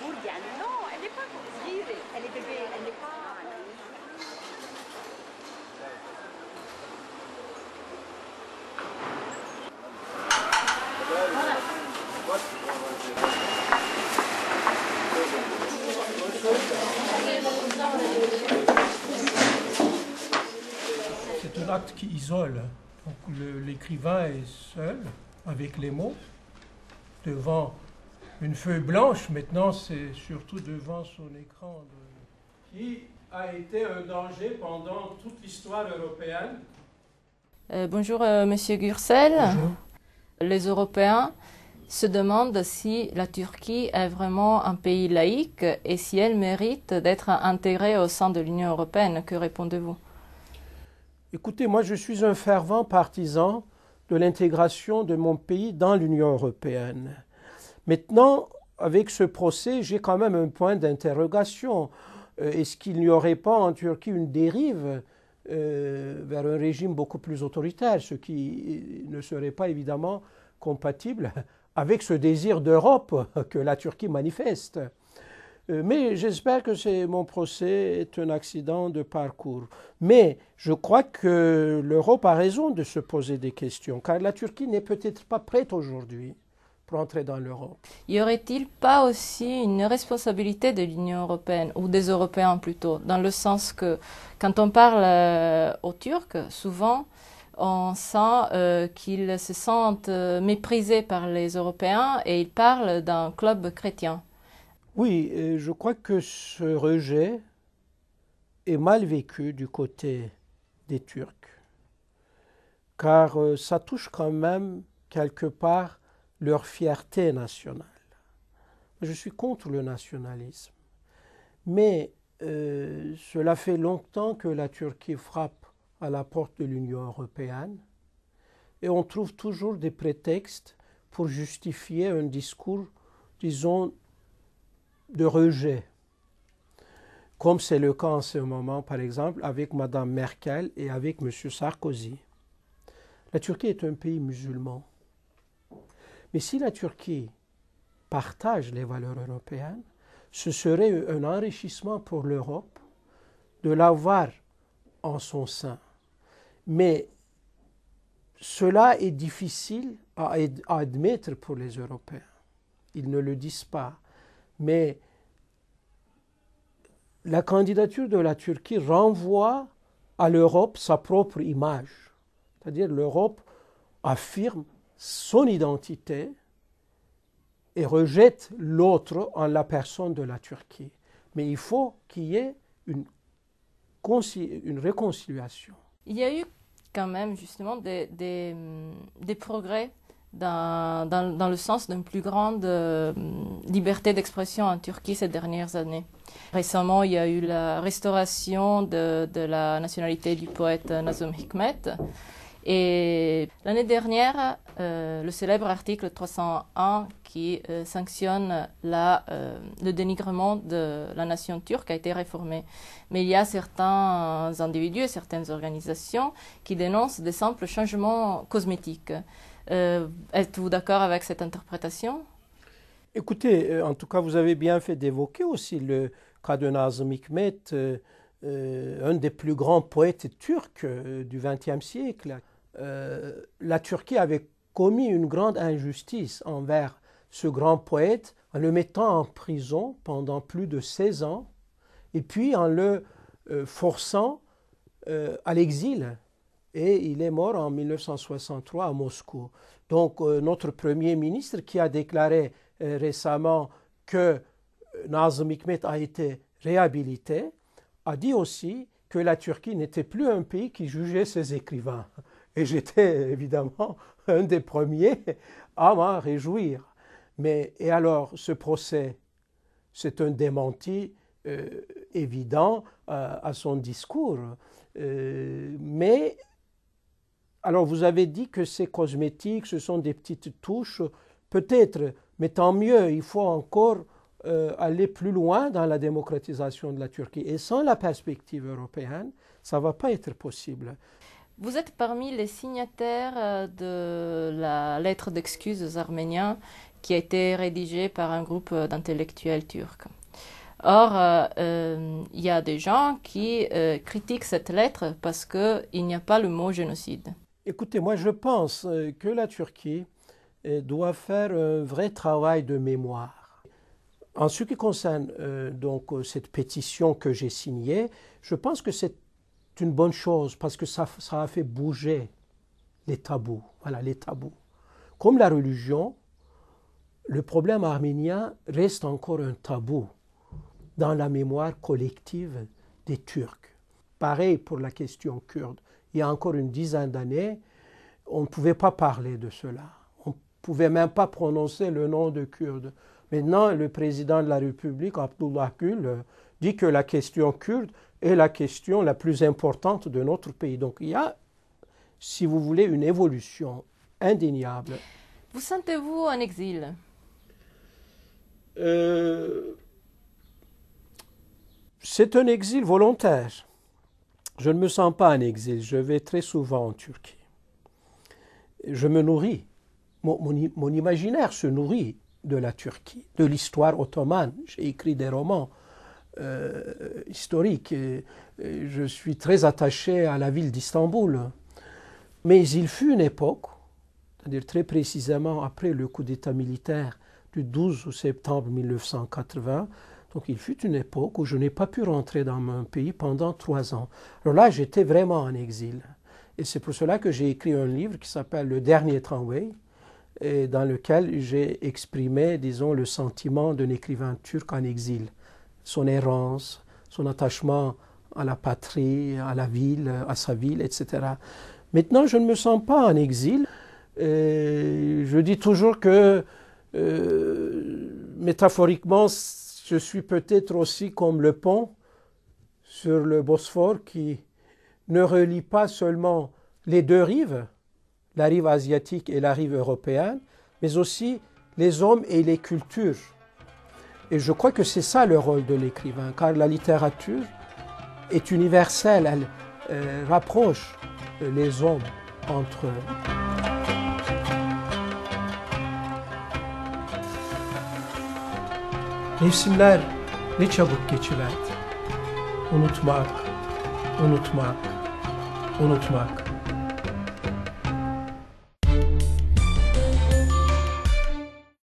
gourde يعني. Non, elle n'est pas صغيرة. Elle est bébé, elle n'est pas... C'est un acte qui isole. L'écrivain est seul, avec les mots, devant une feuille blanche. Maintenant, c'est surtout devant son écran. Qui a été un danger pendant toute l'histoire européenne. Bonjour, Monsieur Gürsel. Bonjour. Les Européens se demandent si la Turquie est vraiment un pays laïque et si elle mérite d'être intégrée au sein de l'Union européenne. Que répondez-vous? Écoutez, moi je suis un fervent partisan de l'intégration de mon pays dans l'Union européenne. Maintenant, avec ce procès, j'ai quand même un point d'interrogation. Est-ce qu'il n'y aurait pas en Turquie une dérive vers un régime beaucoup plus autoritaire, ce qui ne serait pas évidemment compatible avec ce désir d'Europe que la Turquie manifeste. Mais j'espère que mon procès est un accident de parcours. Mais je crois que l'Europe a raison de se poser des questions, car la Turquie n'est peut-être pas prête aujourd'hui pour entrer dans l'Europe. Y aurait-il pas aussi une responsabilité de l'Union européenne, ou des Européens plutôt, dans le sens que quand on parle aux Turcs, souvent on sent qu'ils se sentent méprisés par les Européens et ils parlent d'un club chrétien. Oui, je crois que ce rejet est mal vécu du côté des Turcs, car ça touche quand même quelque part leur fierté nationale. Je suis contre le nationalisme, mais cela fait longtemps que la Turquie frappe à la porte de l'Union européenne et on trouve toujours des prétextes pour justifier un discours, disons, de rejet, comme c'est le cas en ce moment, par exemple, avec Mme Merkel et avec M. Sarkozy. La Turquie est un pays musulman. Mais si la Turquie partage les valeurs européennes, ce serait un enrichissement pour l'Europe de l'avoir en son sein. Mais cela est difficile à admettre pour les Européens. Ils ne le disent pas. Mais la candidature de la Turquie renvoie à l'Europe sa propre image. C'est-à-dire l'Europe affirme son identité et rejette l'autre en la personne de la Turquie. Mais il faut qu'il y ait une réconciliation. Il y a eu quand même justement des progrès dans le sens d'une plus grande liberté d'expression en Turquie ces dernières années. Récemment, il y a eu la restauration de la nationalité du poète Nazım Hikmet. Et l'année dernière, le célèbre article 301 qui sanctionne le dénigrement de la nation turque a été réformé. Mais il y a certains individus et certaines organisations qui dénoncent des simples changements cosmétiques. Êtes-vous d'accord avec cette interprétation? Écoutez, en tout cas, vous avez bien fait d'évoquer aussi le cas de Nazım Hikmet, un des plus grands poètes turcs du XXe siècle. La Turquie avait commis une grande injustice envers ce grand poète en le mettant en prison pendant plus de 16 ans et puis en le forçant à l'exil. Et il est mort en 1963 à Moscou. Donc notre Premier ministre qui a déclaré récemment que Nazım Hikmet a été réhabilité, a dit aussi que la Turquie n'était plus un pays qui jugeait ses écrivains. Et j'étais évidemment un des premiers à m'en réjouir. Et alors, ce procès, c'est un démenti évident à son discours. Mais, alors vous avez dit que c'est cosmétique, ce sont des petites touches, peut-être, mais tant mieux, il faut encore aller plus loin dans la démocratisation de la Turquie. Et sans la perspective européenne, ça ne va pas être possible. Vous êtes parmi les signataires de la lettre d'excuses aux Arméniens qui a été rédigé par un groupe d'intellectuels turcs. Or, il y a des gens qui critiquent cette lettre parce qu'il n'y a pas le mot génocide. Écoutez, moi je pense que la Turquie doit faire un vrai travail de mémoire. En ce qui concerne donc cette pétition que j'ai signée, je pense que c'est une bonne chose parce que ça a fait bouger les tabous. Voilà, les tabous. Comme la religion, le problème arménien reste encore un tabou dans la mémoire collective des Turcs. Pareil pour la question kurde. Il y a encore une dizaine d'années, on ne pouvait pas parler de cela. On ne pouvait même pas prononcer le nom de Kurde. Maintenant, le président de la République, Abdullah Gül, dit que la question kurde est la question la plus importante de notre pays. Donc il y a, si vous voulez, une évolution indéniable. Vous sentez-vous en exil? C'est un exil volontaire. Je ne me sens pas en exil. Je vais très souvent en Turquie. Je me nourris. Mon imaginaire se nourrit de la Turquie, de l'histoire ottomane. J'ai écrit des romans historiques. Je suis très attaché à la ville d'Istanbul. Mais il fut une époque, c'est-à-dire très précisément après le coup d'État militaire du 12 septembre 1980, donc il fut une époque où je n'ai pas pu rentrer dans mon pays pendant 3 ans. Alors là, j'étais vraiment en exil. Et c'est pour cela que j'ai écrit un livre qui s'appelle Le Dernier Tramway, et dans lequel j'ai exprimé, disons, le sentiment d'un écrivain turc en exil, son errance, son attachement à la patrie, à la ville, à sa ville, etc. Maintenant, je ne me sens pas en exil. Je dis toujours que, métaphoriquement, je suis peut-être aussi comme le pont sur le Bosphore qui ne relie pas seulement les deux rives, la rive asiatique et la rive européenne, mais aussi les hommes et les cultures. Et je crois que c'est ça le rôle de l'écrivain, car la littérature est universelle, elle rapproche les hommes entre eux. Mevsimler ne çabuk geçiverdi. Unutmak, unutmak, unutmak.